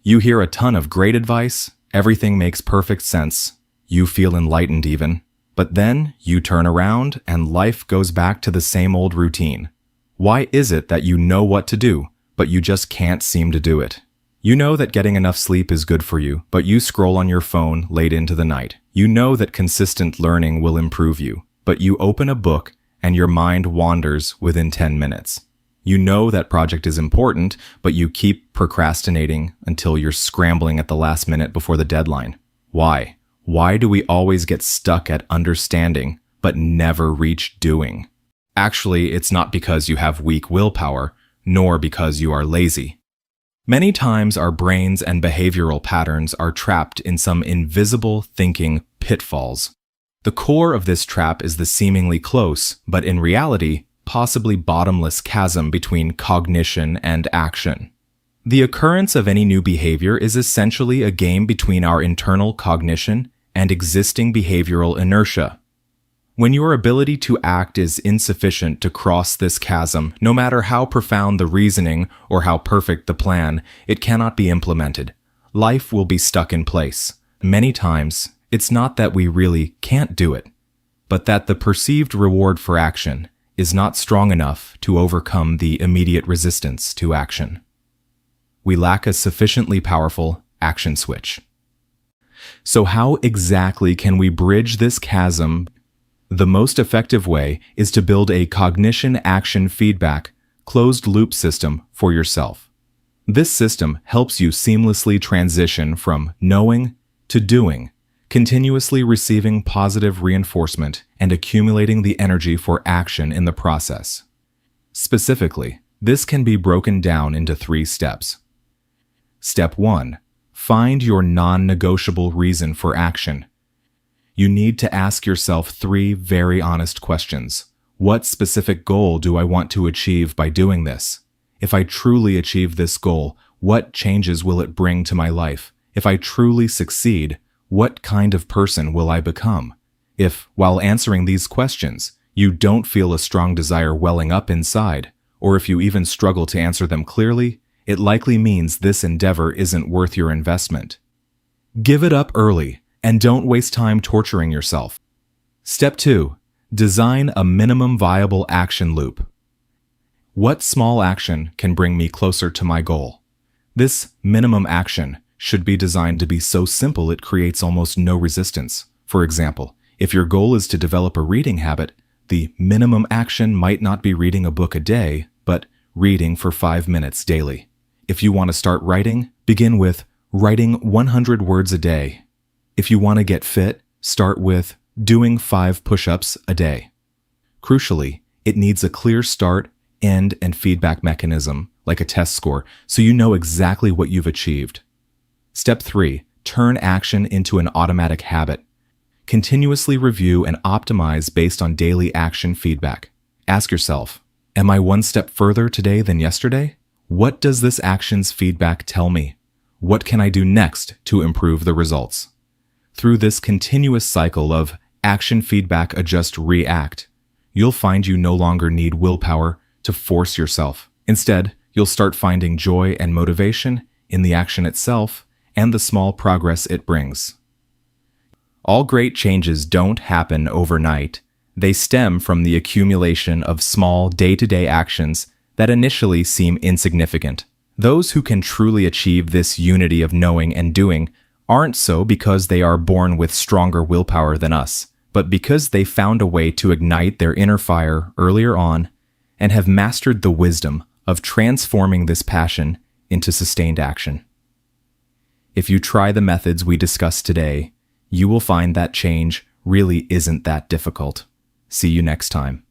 You hear a ton of great advice, everything makes perfect sense, you feel enlightened even, but then you turn around and life goes back to the same old routine. Why is it that you know what to do, but you just can't seem to do it? You know that getting enough sleep is good for you, but you scroll on your phone late into the night. You know that consistent learning will improve you, but you open a book and your mind wanders within 10 minutes. You know that project is important, but you keep procrastinating until you're scrambling at the last minute before the deadline. Why? Why do we always get stuck at understanding, but never reach doing? Actually, it's not because you have weak willpower, nor because you are lazy. Many times our brains and behavioral patterns are trapped in some invisible thinking pitfalls. The core of this trap is the seemingly close, but in reality, possibly bottomless chasm between cognition and action. The occurrence of any new behavior is essentially a game between our internal cognition and existing behavioral inertia. When your ability to act is insufficient to cross this chasm, no matter how profound the reasoning or how perfect the plan, it cannot be implemented. Life will be stuck in place. Many times, it's not that we really can't do it, but that the perceived reward for action is not strong enough to overcome the immediate resistance to action. We lack a sufficiently powerful action switch. So how exactly can we bridge this chasm? The most effective way is to build a cognition-action feedback, closed-loop system for yourself. This system helps you seamlessly transition from knowing to doing, continuously receiving positive reinforcement and accumulating the energy for action in the process. Specifically, this can be broken down into 3 steps. Step 1. Find your non-negotiable reason for action. You need to ask yourself 3 very honest questions. What specific goal do I want to achieve by doing this? If I truly achieve this goal, what changes will it bring to my life? If I truly succeed, what kind of person will I become? If, while answering these questions, you don't feel a strong desire welling up inside, or if you even struggle to answer them clearly, it likely means this endeavor isn't worth your investment. Give it up early, and don't waste time torturing yourself. Step 2. Design a minimum viable action loop. What small action can bring me closer to my goal? This minimum action should be designed to be so simple it creates almost no resistance. For example, if your goal is to develop a reading habit, the minimum action might not be reading a book a day, but reading for 5 minutes daily. If you want to start writing, begin with writing 100 words a day. If you want to get fit, start with doing 5 push-ups a day. Crucially, it needs a clear start, end, and feedback mechanism, like a test score, so you know exactly what you've achieved. Step 3. Turn action into an automatic habit. Continuously review and optimize based on daily action feedback. Ask yourself, am I 1 step further today than yesterday? What does this action's feedback tell me? What can I do next to improve the results? Through this continuous cycle of action, feedback, adjust, react, you'll find you no longer need willpower to force yourself. Instead, you'll start finding joy and motivation in the action itself and the small progress it brings. All great changes don't happen overnight. They stem from the accumulation of small day-to-day actions that initially seem insignificant. Those who can truly achieve this unity of knowing and doing aren't so because they are born with stronger willpower than us, but because they found a way to ignite their inner fire earlier on and have mastered the wisdom of transforming this passion into sustained action. If you try the methods we discussed today, you will find that change really isn't that difficult. See you next time.